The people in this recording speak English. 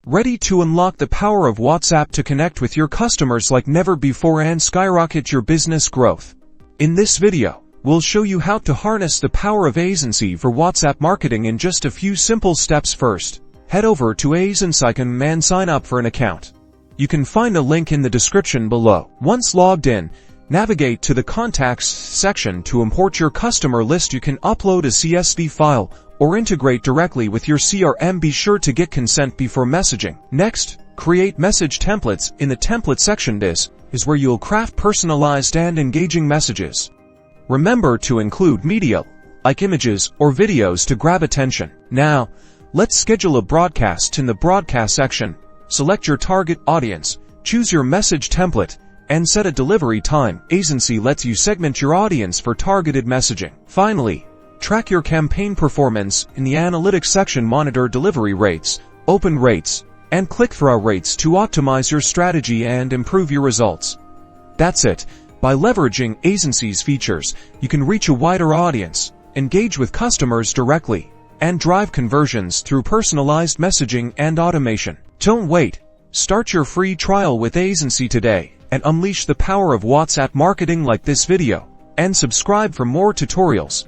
Ready to unlock the power of WhatsApp to connect with your customers like never before and skyrocket your business growth? In this video, we'll show you how to harness the power of Aisensy for WhatsApp marketing in just a few simple steps. First, head over to Aisensy and sign up for an account. You can find a link in the description below. Once logged in, navigate to the Contacts section to import your customer list. You can upload a CSV file or integrate directly with your CRM. Be sure to get consent before messaging. Next, create message templates. In the template section, this is where you'll craft personalized and engaging messages. Remember to include media, like images or videos to grab attention. Now, let's schedule a broadcast. In the broadcast section, select your target audience, choose your message template, and set a delivery time. Aisensy lets you segment your audience for targeted messaging. Finally, track your campaign performance. In the analytics section, monitor delivery rates, open rates, and click-through rates to optimize your strategy and improve your results. That's it. By leveraging Aisensy's features, you can reach a wider audience, engage with customers directly, and drive conversions through personalized messaging and automation. Don't wait. Start your free trial with Aisensy today and unleash the power of WhatsApp marketing. Like this video and subscribe for more tutorials.